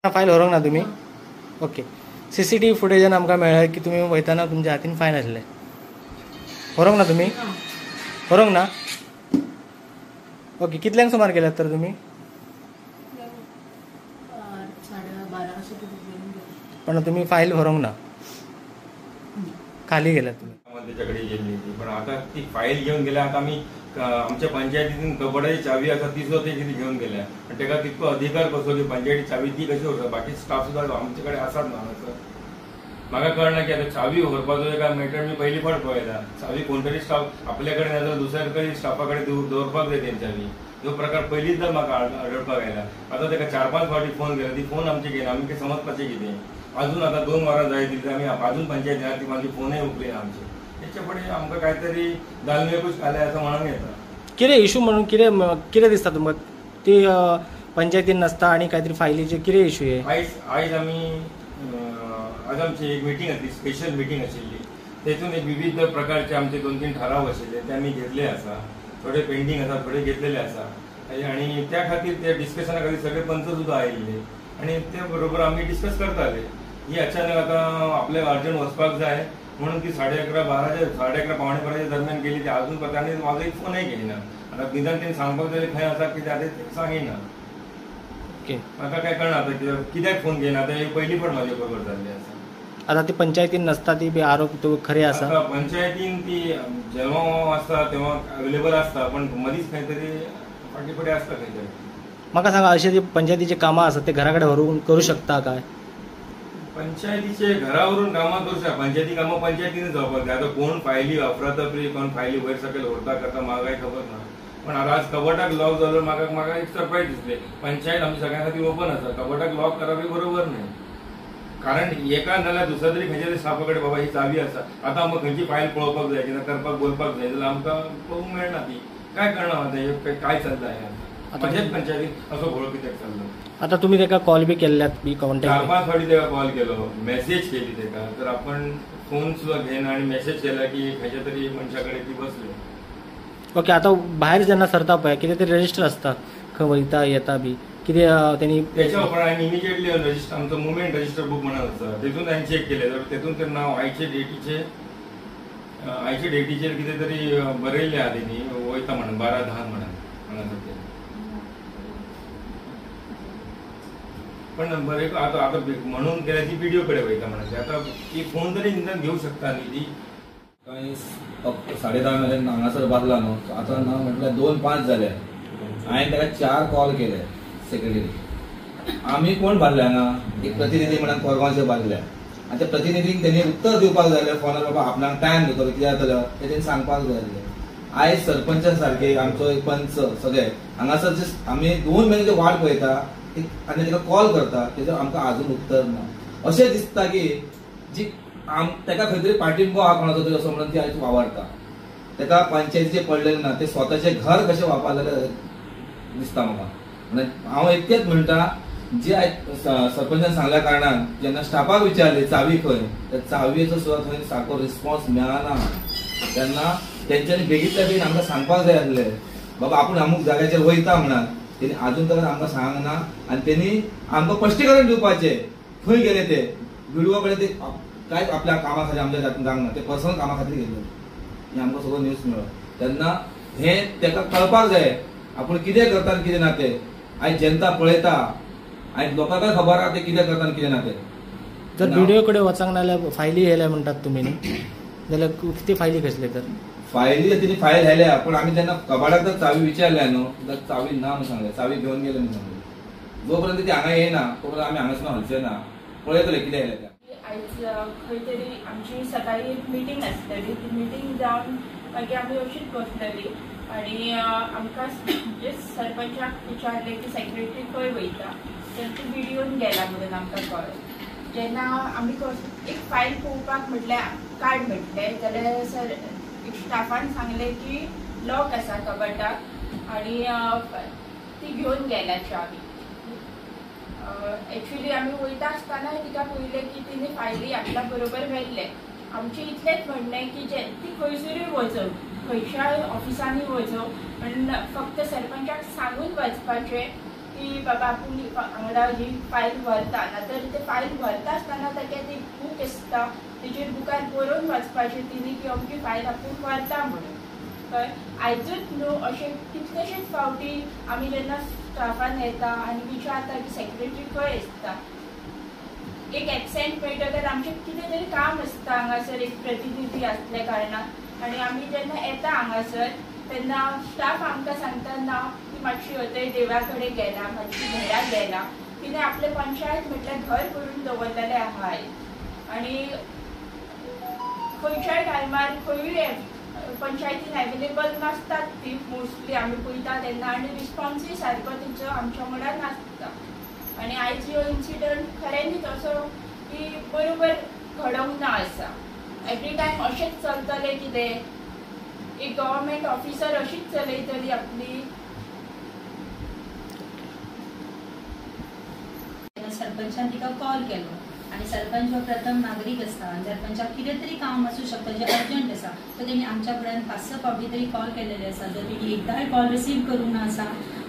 File व्हरोंक ना तुम्ही? Okay. CCTV फुटेजान आमकां मेळ्ळें की तुमी वयताना तुमच्या हातीन फायल आसलें. व्हरोंक ना तुमी? व्हरोंक ना? ओके. कितल्यांक सुमार गेल्यात तर तुमी? पण तुम्ही फाईल व्हरोंक ना, खाली गेल्यात तुम्ही. त्याच्याकडे गेली होती, पण आता ती फाईल घेऊन गेल्या. आता आम्ही आमच्या पंचायतीतून कबड्याची चावी आसा ती सुद्धा ते घेऊन गेल्या. आणि त्याला तितको अधिकार कसो की पंचायती चावी ती कशी व्हरता? बाकी स्टाफ सुद्धा आमच्याकडे आसात ना. म्हाका कळना की आता चावी व्हरपाचो एका मॅटर मी पहिली फावट पळयला. चावी कोणतरी स्टाफ आपल्याकडे ना जाल्यार दुसऱ्या तरी स्टाफाकडे दवरपाक जाय तेंची चावी. ह्यो प्रकार पयलींचदा म्हाका आढळपाक आयला. आता ताका 4-5 फावटी फोन केला, ती फोन आमचे घेना. आमी कितें समजपाचें कितें? अजून आता 2 वरां जाय दिली आमी अजून पंचायत ती माझी फोनय उखली ना आमची. त्याच्या पुढे आमकां काहीतरी दालमेकूच खाले असं म्हणून येता. कितें इशू म्हणून कितें दिसता तुमकां? ती पंचायतीन नसता आणि काहीतरी फायलीचे कितें इशू आहे? आयज आमची एक मिटींग आसली, स्पेशल मिटींग आशिल्ली. तेतून एक विविध प्रकारचे आमचे 2-3 ठराव आशिल्ले ते आमी घेतले आसा. थोडे पेंडिंग आसा, थोडे घेतलेले आसा. आणि त्या खातीर त्या डिस्कशना खातीर सगळे पंच सुद्धा आयिल्ले आणि त्या बरोबर आम्ही डिस्कस करताले. ही अचानक आता आपल्याला अर्जंट वचपाक जाय म्हणून ती 11:30 पावणे 12 दरम्यान गेली. ती अजून पत्याने माझा एक फोनय घेयना. आता निदान तेणी सांगपाक जाय खंय आसा कितें आतां ते सांगिना. म्हाका काय कळना आता कित्याक फोन घेयना. आता पहिली फावट म्हाजे बरोबर जाल्ली आसा. आता ती पंचायतीन नसता ती बी आरोप खरे आसा? पंचायतीन ती जेव्हा आसता तेव्हा अवेलेबल आसता, पण मदींच खंय तरी फाटी फुडें आसता खंय तरी. म्हाका सांगा, अशें जे पंचायतीचे कामां आसात ते घरा कडेन व्हरून करू शकता काय? पंचायतीचे घरावरून कामां करू शकता. पंचायती कामां पंचायतीने जावपाक जाय. आता कोण फायली अफरातफरी, कोण फायली वयर सकयल व्हरता करता म्हाका काय खबर ना. पण आज कबटाक लॉक जालो म्हाका एक सरप्रायज दिसले. पंचायत आमच्या सगळ्यां खातीर ओपन आसा. कबटाक लॉक करप हे बरोबर न्हय. कारण एका नाल्यार दुसऱ्या तरी खंयच्या तरी स्टाफाकडे बाबा ही चावी आसा. आता आमकां खंयची फायल पळोवपाक जाय किंवा करपाक बोलपाक जाय जाल्यार आमकां पळोवंक मेळना. ती काय कळना आता काय चल्लां हें. पंचायत पंचायतीन असो घोळ कित्याक चल्लो? आता तुम्ही ताका कॉल बी केल्ल्यात बी? 4-5 फावटी ताका कॉल केलो, मेसेज केली ताका. तर आपण फोन सुद्धा घेना आणि मेसेज केला की खंयच्या तरी मनशाकडे ती बसली. ओके. आता भायर जेन्ना सरता पळय कितें तरी रजिस्टर आसता, खंय वयता येता बी कितें तेणी त्याच्या उपरांत आनी इमिजिएटली रजिस्टर आमचो मुवमेंट रजिस्टर बुक म्हणून आसा तेतून हांवें चेक केले. तर तेतून ते नांव आयचे डेटीचेर कितें तरी बरयल्लें आहा तेणी वयता म्हणून 12-10 म्हणून हांगा. पण बरें आता म्हणून केल्या ती व्हिडिओ कडे वयता म्हणून. आता ती फोन तरी निदान घेऊ शकता न्ही ती. काही 10:30 मेरेन हांगासर बाजला न्हू. आता ना म्हटल्यार 2-5 जाले. हांवें ताका 4 कॉल केले सेक्रेटरी. आमी कोण बांदले हांगा? एक प्रतिनिधी म्हणून कोरगांवचे बांदले. आनी त्या प्रतिनिधीक तेणी उत्तर दिवपाक जाय फोनार बाबा आपणाक टायम घेतलो कितें जातलो ते तेणी सांगपाक जाय आसलें. आयज सरपंच सारखे आमचो एक पंच सगळे हांगासर जे आमी 2 महिने वाट पळयता आनी ताका कॉल करता तेजो आमकां अजून उत्तर ना. अशें दिसता की जी ताका खंय तरी पाठिंबो आहा कोणाचो तरी असो म्हणून ती आयज वावरता. ताका पंचायतीचे पडलेले ना, ते स्वताचे घर कशें वापरलेले दिसता म्हाका. हांव इतकेंच म्हणटा, जे आयज सरपंचान सांगल्या कारणान जेन्ना स्टाफाक विचारले चावी खंय, त्या चावयेचो सुद्दां थंय सारको रिस्पॉन्स मेळना. तेन्ना तेंच्यांनी बेगीतल्या बेगीन आमकां सांगपाक जाय आसलें बाबा आपूण अमूक जाग्याचेर वयता म्हणून. तेणी अजून तक आमकां सांगना आनी तेणी आमकां स्पश्टीकरण दिवपाचें खंय गेले ते. व्हिडिओ कडेन ते कांयच आपल्या कामा खातीर आमच्या जावंक ना, ते पर्सनल कामा खातीर गेले. हे आमकां सगळो न्यूज मेळ्ळो. तेन्ना हें ताका कळपाक जाय आपूण कितें करता आनी कितें ना तें. आयज जनता पळयता, आयज लोकांकाय खबर आहा ते कितें करता आनी कितें ना तें. जर व्हिडिओ कडेन वचांक ना जाल्यार फायली येयल्या म्हणटात तुमी न्ही, जाल्यार कितें फायली कसले तर? फायली तेणी फायल हेल्या, पण आमी जेन्ना कबाडाक जर चावी विचारल्या न्हू जाल्यार चावी ना म्हणून सांगले. चावी घेवन गेले म्हणून सांगले. जो पर्यंत ती हांगा येना तो पर्यंत आमी हांगासून हलचे ना. पळयतले कितें येयलें तें. आयज खंय तरी आमची सकाळी एक मिटींग आसतली. ती मिटींग जावन मागीर आमी अशीच बसतली आनी आमकां म्हणजे सरपंचाक विचारले की सेक्रेटरी खंय वयता, तर ती व्हिडिओन गेला म्हणून आमकां कळ्ळें. जेन्ना आमी एक फायल पळोवपाक म्हटल्यार काड म्हटले जाल्यार सर स्टाफान सांगले की लॉक आसा कबटाक आनी ती घेवन गेल्या चावी. एक्चुअली आमी वयता आसतना तिका पळयलें की तिने फायली आपल्या बरोबर व्हेल्ले. आमचें इतलेंच म्हणणें की ती खंयसरूय वचो, खंयच्याय ऑफिसांनी वचो, पण फक्त सरपंचाक सांगून वचपाचें की बाबा आपूण हांगा ही फायल व्हरता तर ते फायल व्हरता आसतना ताका ती बूक आसता तेजेर बुकार बरोवन वाचपाचें तिणी की अमकी फायल आपूण व्हरता म्हणून कळ्ळें. आयजूच न्हू अशें कितलेशेच फावटी आमी जेन्ना स्टाफान येता आनी विचारता की सेक्रेटरी खंय आसता. एक एबसेंट मेळटकर आमचें कितें तरी काम आसता हांगासर एक प्रतिनिधी आसल्या कारणान आनी आमी जेन्ना येता हांगासर तेन्ना स्टाफ आमकां सांगता ना ती मातशी अथंय देवळा कडेन गेला मातशी घराक गेला. तिणें आपले पंचायत म्हटल्यार घर करून दवरलेलें आहाय आनी खंयच्याय टायमार खंयूय पंचायतीन अवेलेबल नासतात ती मोस्टली आमी पळयता तेन्ना आनी रिस्पॉन्सूय सारको तेंचो आमच्या वांगडा नासता. आनी आयज ह्यो इन्सिडंट खऱ्यांनीच असो की बरोबर घडोवंक ना आसा. एवरी टायम अशेंच चलतलें कितें एक गव्हर्मेंट ऑफिसर अशीच चलयतली आपली. सरपंचान तिका कॉल केलो आणि सरपंच हो प्रथम नागरीक असता आणि सरपंचाक कितें तरी काम आसूं शकता जे अर्जंट आसा तर तेणी आमच्या फुड्यान 5-6 फावटी तरी कॉल केलेले आसा जर तेणी एकदांय कॉल रिसीव करूंक ना आसा.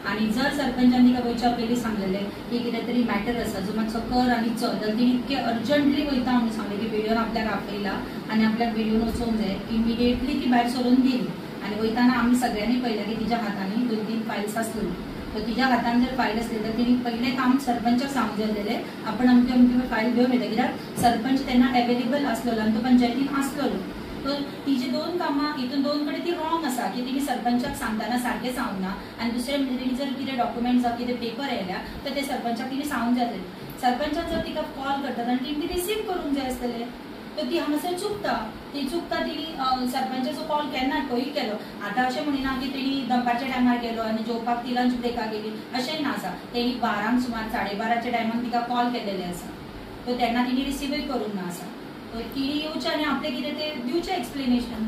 आणि जर सरपंचान तिका वयच्या पयलीं सांगलेलें की कितें तरी मॅटर आसा जो मातसो कर आनी चल तर तिणी इतके अर्जंटली वयता म्हणून सांगलें की व्हिडिओन आपल्याक आपयला आनी आपल्याक व्हिडिओन वचोंक जाय. इमिडिएटली ती भायर सरून गेली आनी वयताना आमी सगळ्यांनी पळयलें की तिच्या हातांनी 2-3 फायल्स आसल्यो. तर तिच्या हातान जर फायल असली तर तिने पहिले काम सरपंचाक सांगूंक जाय आपण अमकी अमकी फायल घेवन येता कित्याक सरपंच तेन्ना अवेलेबल आसलेलो आनी तो पंचायतीन आसलेलो. तर तिची 2 कामां हितून 2 कडेन ती रॉंग आसा की तिने सरपंचाक सांगतना सारकें सांगना आनी दुसरें म्हणजे तिने जर कितें डॉक्युमेंट जावं कितें पेपर येयल्या तर ते सरपंचाक तिने सांगूंक जाय आसलें. सरपंचाक जर तिका कॉल करतात आनी तिने ती रिसीव करूंक जाय आसलेलें तर ती हांगासर चुकता. ती तिणी सरपंचाचो कॉल केन्ना खंय केलो. आतां अशें म्हणिना की तेणी दनपारच्या टायमार केलो आनी जेवपाक ती लंच ब्रेकाक गेली अशेंय ना आसा. तेणी 12 सुमार 12:30च्या टायमार तिका कॉल केलेले आसा तर तेन्ना तिणी रिसीवय करूंक ना आसा. तर तिणी येवचें आनी आपलें कितें तें दिवचें एक्सप्लेनेशन.